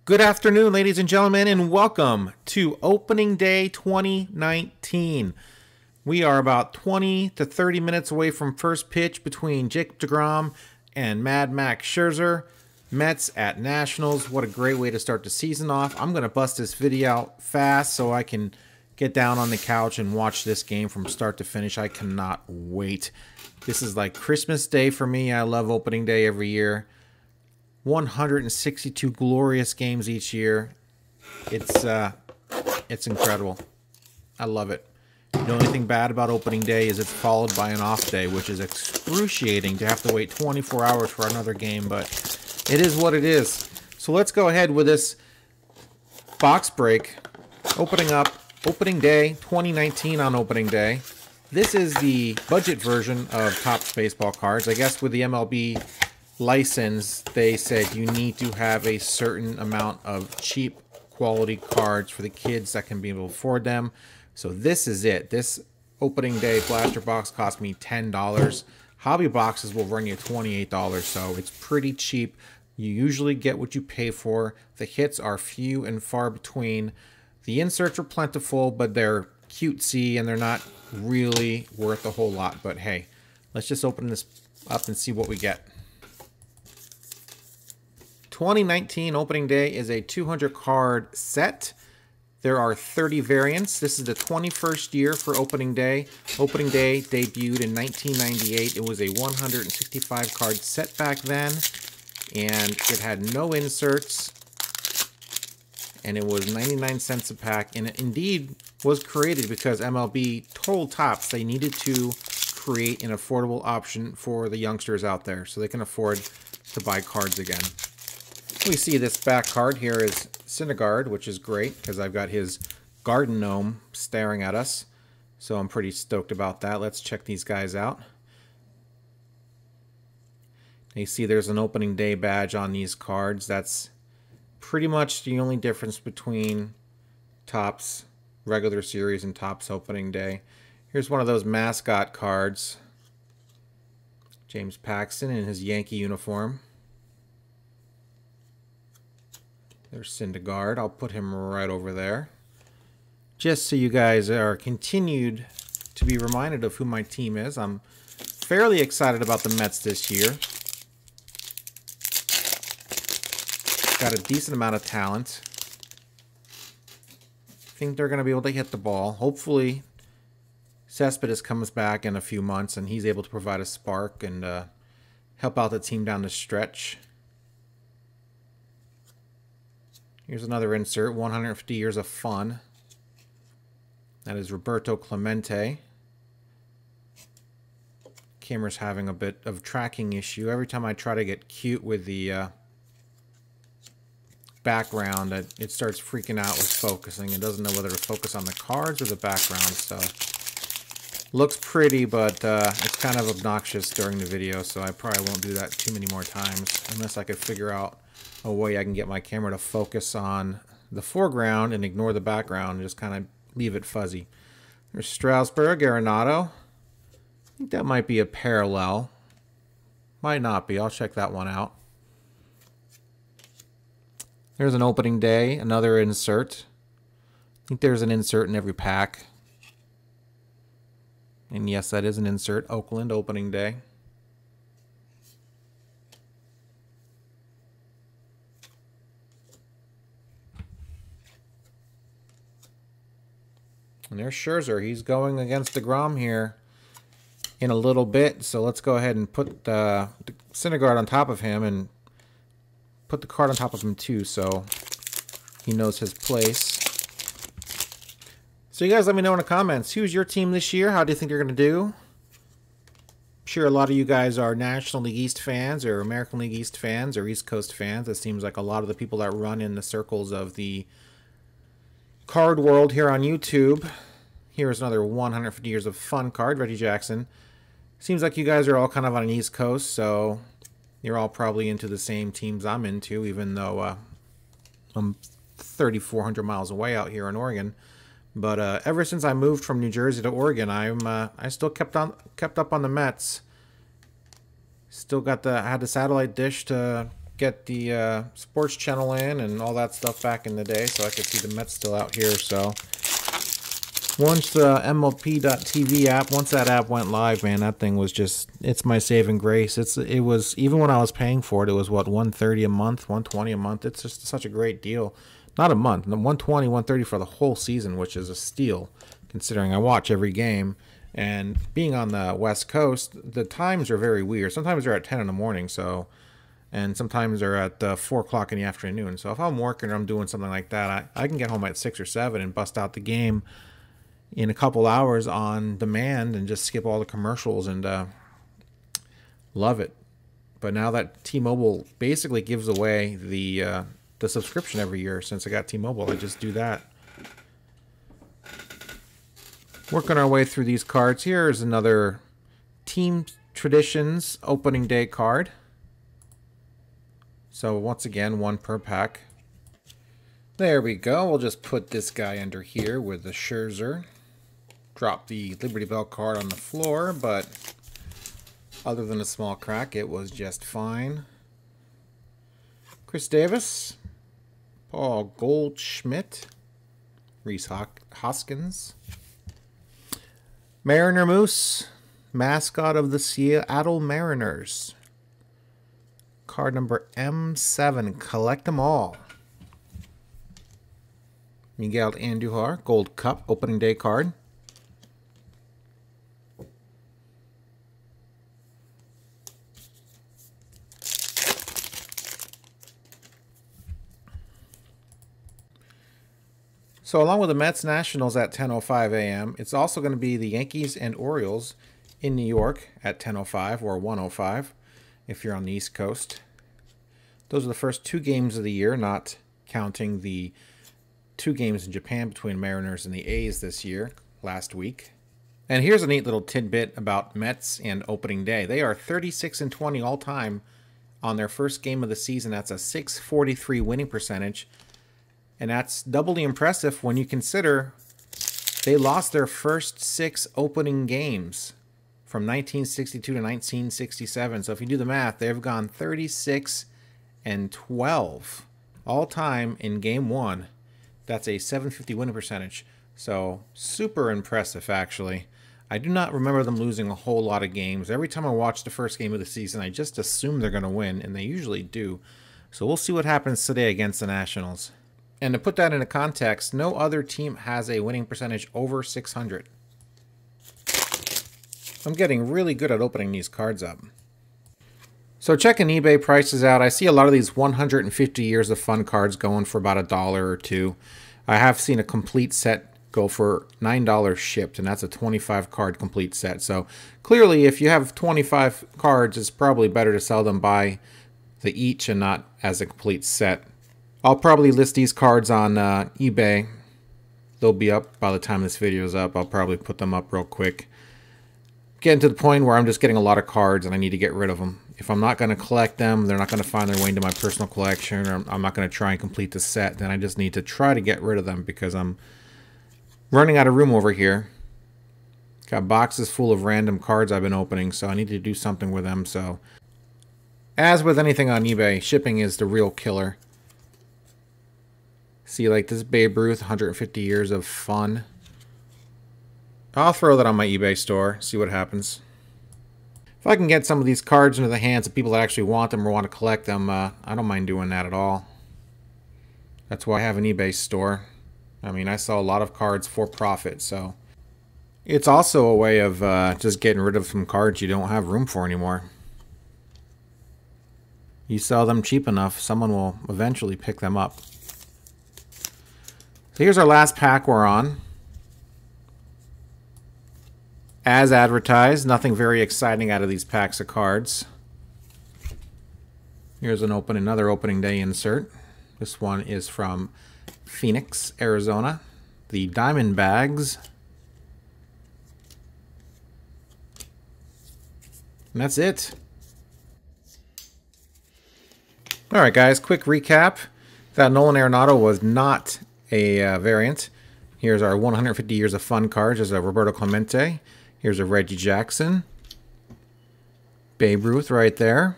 Good afternoon, ladies and gentlemen, and welcome to Opening Day 2019. We are about 20 to 30 minutes away from first pitch between Jacob deGrom and Mad Max Scherzer. Mets at Nationals. What a great way to start the season off. I'm going to bust this video out fast so I can get down on the couch and watch this game from start to finish. I cannot wait. This is like Christmas Day for me. I love opening day every year. 162 glorious games each year. It's incredible. I love it. The only thing bad about opening day is it's followed by an off day, which is excruciating to have to wait 24 hours for another game, but it is what it is. So let's go ahead with this box break. Opening up opening day 2019 on opening day. This is the budget version of Topps baseball cards. I guess with the MLB license, they said you need to have a certain amount of cheap quality cards for the kids that can be able to afford them. So this is it. This opening day blaster box cost me $10. Hobby boxes will run you $28, so it's pretty cheap. You usually get what you pay for. The hits are few and far between. The inserts are plentiful, but they're cutesy and they're not really worth a whole lot. But hey, let's just open this up and see what we get. 2019 opening day is a 200 card set. There are 30 variants. This is the 21st year for opening day. Opening day debuted in 1998. It was a 165 card set back then, and it had no inserts, and it was 99 cents a pack, and it indeed was created because MLB told Topps they needed to create an affordable option for the youngsters out there so they can afford to buy cards again. We see this back card here is Syndergaard, which is great because I've got his garden gnome staring at us. So I'm pretty stoked about that. Let's check these guys out. You see there's an opening day badge on these cards. That's pretty much the only difference between Topps regular series and Topps opening day. Here's one of those mascot cards. James Paxton in his Yankee uniform. There's Syndergaard. I'll put him right over there. Just so you guys are continued to be reminded of who my team is. I'm fairly excited about the Mets this year. Got a decent amount of talent. I think they're going to be able to hit the ball. Hopefully, Cespedes comes back in a few months and he's able to provide a spark and help out the team down the stretch. Here's another insert, 150 Years of Fun. That is Roberto Clemente. Camera's having a bit of tracking issue. Every time I try to get cute with the background, it starts freaking out with focusing. It doesn't know whether to focus on the cards or the background, so looks pretty, but it's kind of obnoxious during the video, so I probably won't do that too many more times unless I could figure out a way I can get my camera to focus on the foreground and ignore the background and just kind of leave it fuzzy. There's Strasburg, Arenado. I think that might be a parallel. Might not be. I'll check that one out. There's an opening day, another insert. I think there's an insert in every pack. And yes, that is an insert. Oakland opening day. And there's Scherzer. He's going against deGrom here in a little bit. So let's go ahead and put Syndergaard on top of him and put the card on top of him too so he knows his place. So you guys let me know in the comments. Who's your team this year? How do you think you're going to do? I'm sure a lot of you guys are National League East fans or American League East fans or East Coast fans. It seems like a lot of the people that run in the circles of the card world here on YouTube. Here's another 150 Years of Fun card, Reggie Jackson. Seems like you guys are all kind of on an East Coast, so you're all probably into the same teams I'm into, even though I'm 3,400 miles away out here in Oregon. But ever since I moved from New Jersey to Oregon, I still kept up on the Mets. Still got I had the satellite dish to get the sports channel in and all that stuff back in the day, so I could see the Mets still out here. So once the MLB.TV app, once that app went live, man, that thing was just, it's my saving grace. It was, even when I was paying for it, it was what, $130 a month, $120 a month. It's just such a great deal. Not a month, $120, $130 for the whole season, which is a steal considering I watch every game. And being on the West Coast, the times are very weird. Sometimes they're at 10 in the morning, so, and sometimes they're at 4 o'clock in the afternoon. So if I'm working or I'm doing something like that, I can get home at 6 or 7 and bust out the game in a couple hours on demand and just skip all the commercials and love it. But now that T-Mobile basically gives away the subscription every year, since I got T-Mobile, I just do that. Working our way through these cards. Here's another Team Traditions opening day card. So once again, 1 per pack. There we go. We'll just put this guy under here with the Scherzer. Drop the Liberty Bell card on the floor, but other than a small crack, it was just fine. Chris Davis, Paul Goldschmidt, Reese Hoskins, Mariner Moose, mascot of the Seattle Mariners. Card number M7, collect them all. Miguel Andujar, Gold Cup, opening day card. So along with the Mets Nationals at 10:05 a.m., it's also going to be the Yankees and Orioles in New York at 10:05 or 1:05 if you're on the East Coast. Those are the first 2 games of the year, not counting the 2 games in Japan between Mariners and the A's this year, last week. And here's a neat little tidbit about Mets and opening day. They are 36-20 all time on their first game of the season. That's a .643 winning percentage. And that's doubly impressive when you consider they lost their first 6 opening games from 1962 to 1967. So if you do the math, they've gone 36-12 all time in game 1. That's a .750 winning percentage. So super impressive, actually. I do not remember them losing a whole lot of games. Every time I watch the first game of the season, I just assume they're going to win, and they usually do. So we'll see what happens today against the Nationals. And to put that into context, no other team has a winning percentage over 600. I'm getting really good at opening these cards up. So checking eBay prices out, I see a lot of these 150 Years of Fun cards going for about $1 or $2. I have seen a complete set go for $9 shipped, and that's a 25 card complete set. So clearly, if you have 25 cards, it's probably better to sell them by the each and not as a complete set. I'll probably list these cards on eBay. They'll be up by the time this video is up. I'll probably put them up real quick. Getting to the point where I'm just getting a lot of cards and I need to get rid of them. If I'm not going to collect them, they're not going to find their way into my personal collection, or I'm not going to try and complete the set, then I just need to try to get rid of them because I'm running out of room over here. Got boxes full of random cards I've been opening, so I need to do something with them. So, as with anything on eBay, shipping is the real killer. See, like this Babe Ruth, 150 Years of Fun. I'll throw that on my eBay store, see what happens. If I can get some of these cards into the hands of people that actually want them or want to collect them, I don't mind doing that at all. That's why I have an eBay store. I mean, I sell a lot of cards for profit, so it's also a way of just getting rid of some cards you don't have room for anymore. You sell them cheap enough, someone will eventually pick them up. So here's our last pack we're on. As advertised, nothing very exciting out of these packs of cards. Here's another opening day insert. This one is from Phoenix, Arizona. The Diamondbacks. And that's it. Alright guys, quick recap. That Nolan Arenado was not a variant. Here's our 150 Years of Fun cards. There's a Roberto Clemente. Here's a Reggie Jackson. Babe Ruth right there.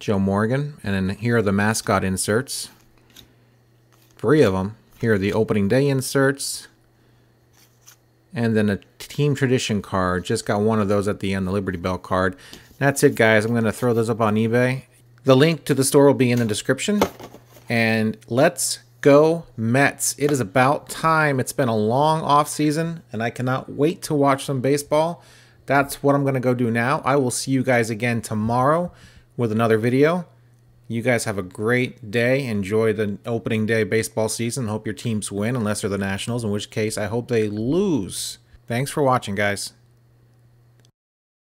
Joe Morgan. And then here are the mascot inserts. 3 of them. Here are the opening day inserts. And then a team tradition card. Just got one of those at the end, the Liberty Bell card. That's it, guys. I'm going to throw those up on eBay. The link to the store will be in the description. And let's go Mets. It is about time. It's been a long off season, and I cannot wait to watch some baseball. That's what I'm going to go do now. I will see you guys again tomorrow with another video. You guys have a great day. Enjoy the opening day baseball season. Hope your teams win, unless they're the Nationals, in which case I hope they lose. Thanks for watching, guys.